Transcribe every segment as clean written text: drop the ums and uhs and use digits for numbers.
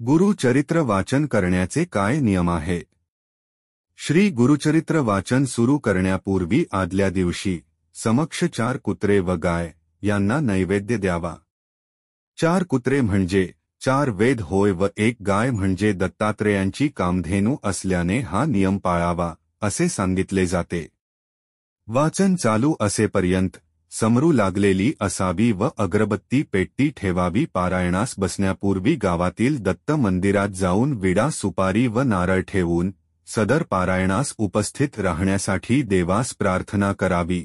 गुरुचरित्र वाचन करण्याचे काय नियम आहे? श्री गुरुचरित्र वाचन सुरू करण्यापूर्वी आदल्या दिवशी समक्ष 4 कुत्रे व गाय यांना नैवेद्य द्यावा. 4 कुत्रे म्हणजे 4 वेद होय व 1 गाय म्हणजे दत्तात्रेयांची कामधेनू असल्याने हा नियम पाळावा असे सांगितले जाते. वाचन चालू असेपर्यंत समरू लागलेली असावी व अगरबत्ती पेट्टी ठेवावी. पारायणास बसण्यापूर्वी गावातील दत्त मंदिरात जाऊन विडा सुपारी व नारळ ठेवून सदर पारायणास उपस्थित राहण्यासाठी देवास प्रार्थना करावी.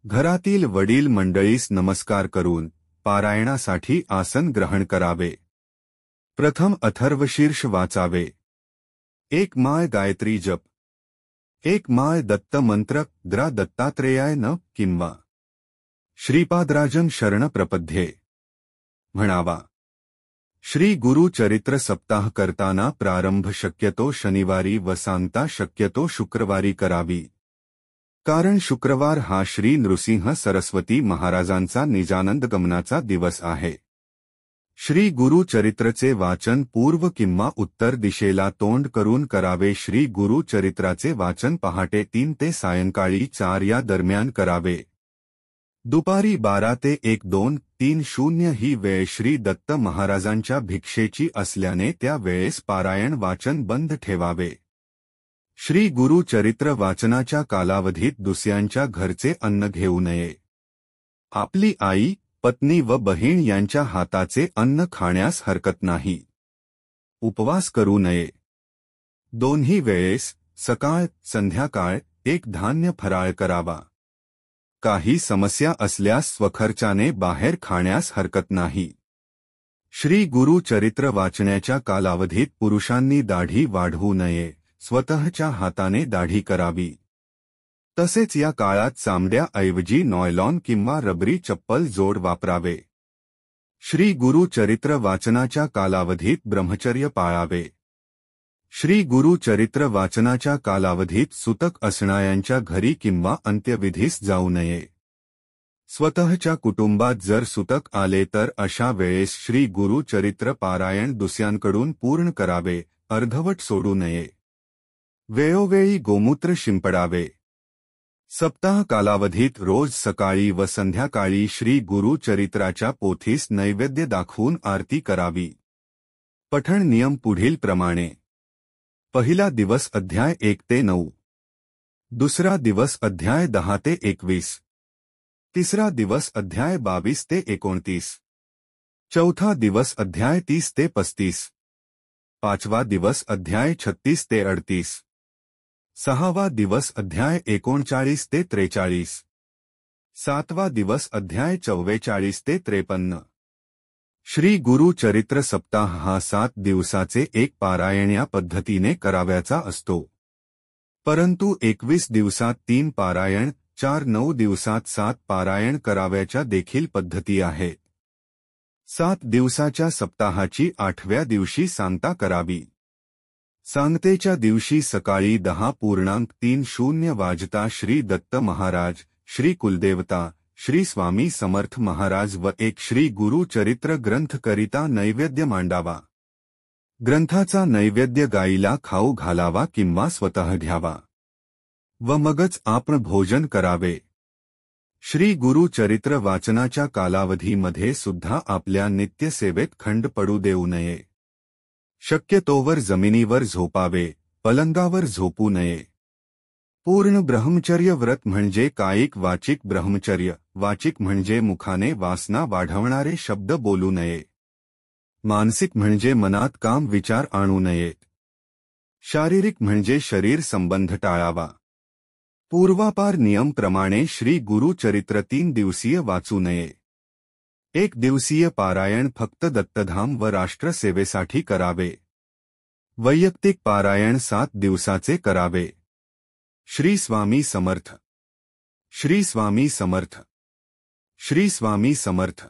घरातील वडील मंडळीस नमस्कार करून पारायणासाठी आसन ग्रहण करावे. प्रथम अथर्वशीर्ष वाचावे. 1 माळ गायत्री जप. 1 माळ दत्त मंत्र द्रा दत्तात्रेयाय न किंवा श्रीपादराजन शरण प्रपद्ये म्हणावा. श्री गुरु चरित्र सप्ताह करताना प्रारंभ शक्यतो शनिवारी व सांगता शक्यतो शुक्रवारी करावी. कारण शुक्रवार हा श्री नृसिंह सरस्वती महाराजांचा निजानंद गमनाचा दिवस आहे. श्री गुरु चरित्रचे वाचन पूर्व किंवा उत्तर दिशेला तोंड करून करावे. श्री गुरु चरित्राचे वाचन पहाटे 3 ते सायंकाळी 4 या दरम्यान करावे. दुपारी 12 ते 1-2-3:00 ही वेळ श्री दत्त महाराजांच्या भिक्षेची असल्याने त्या वेळेस पारायण वाचन बंद ठेवावे. श्री गुरु चरित्र वाचनाच्या कालावधीत दुसऱ्यांच्या घरचे अन्न घेऊ नये. आपली आई, पत्नी व बहीण यांच्या हाताचे अन्न खाण्यास हरकत नाही. उपवास करू नये. दोन्ही वेळेस सकाळ संध्याकाळ 1 धान्य फराळ करावा. काही समस्या असल्यास स्वखर्चाने बाहेर खाण्यास हरकत नाही. श्री गुरु चरित्र वाचण्याच्या कालावधीत पुरुषांनी दाढी वाढवू नये. स्वतःच्या हाताने दाढी करावी. तसेच या काळात चामड्याऐवजी नॉयलॉन किंवा रबरी चप्पल जोड वापरावे. श्री गुरु चरित्र वाचनाच्या कालावधीत ब्रह्मचर्य पाळावे. श्री गुरु चरित्र वाचनाच्या कालावधीत सुतक असणाऱ्यांच्या घरी किंवा अंत्यविधीस जाऊ नये. स्वतःच्या कुटुंबात जर सुतक आले तर अशा वेळेस श्री गुरु चरित्र पारायण दुसऱ्यांकडून पूर्ण करावे, अर्धवट सोडू नये. वेळोवेळी गोमूत्र शिंपडावे. सप्ताह कालावधीत रोज सकाळी व संध्याकाळी श्री गुरु चरित्राच्या पोथीस नैवेद्य दाखवून आरती करावी. पठण नियम पुढील प्रमाणे. पहिला दिवस अध्याय 1 ते 9. दुसरा दिवस अध्याय 10 ते 21. तिसरा दिवस अध्याय 22 ते 29. चौथा दिवस अध्याय 30 ते 35. पाचवा दिवस अध्याय 36 ते 38. सहावा दिवस अध्याय 39 ते 43. सातवा दिवस अध्याय 44 ते 53. श्री गुरु चरित्र सप्ताह हा 7 दिवसाचे एक पारायण या पद्धतीने करावयाचा असतो. परंतु 21 दिवसात 3 पारायण, 4-9 दिवसात 7 पारायण करावयाच्या देखील पद्धती आहेत. 7 दिवसाच्या सप्ताहाची 8व्या दिवशी सांगता करावी. सांगतेच्या दिवशी सकाळी 10:30 वाजता श्री दत्त महाराज, श्री कुलदेवता, श्री स्वामी समर्थ महाराज व एक श्री गुरु चरित्र ग्रंथ करिता नैवेद्य मांडावा. ग्रंथाचा नैवेद्य गाईला खाऊ घालावा किंवा स्वतः घ्यावा व मगच आपण भोजन करावे. श्री गुरु चरित्र वाचनाच्या कालावधीमध्ये सुद्धा आपल्या नित्यसेवेत खंड पडू देऊ नये. शक्यतोवर जमिनीवर झोपावे, पलंगावर झोपू नये. पूर्ण ब्रह्मचर्य व्रत म्हणजे कायिक वाचिक ब्रह्मचर्य. वाचिक म्हणजे मुखाने वासना वाढवणारे शब्द बोलू नये. मानसिक म्हणजे मनात काम विचार आणू नयेत. शारीरिक म्हणजे शरीर संबंध टाळावा. पूर्वापार नियम प्रमाणे श्री गुरु चरित्र 3 दिवसीय वाचू नये. 1 दिवसीय पारायण फक्त दत्तधाम व राष्ट्रसेवेसाठी करावे. वैयक्तिक पारायण 7 दिवसाचे करावे. श्री स्वामी समर्थ. श्री स्वामी समर्थ. श्री स्वामी समर्थ.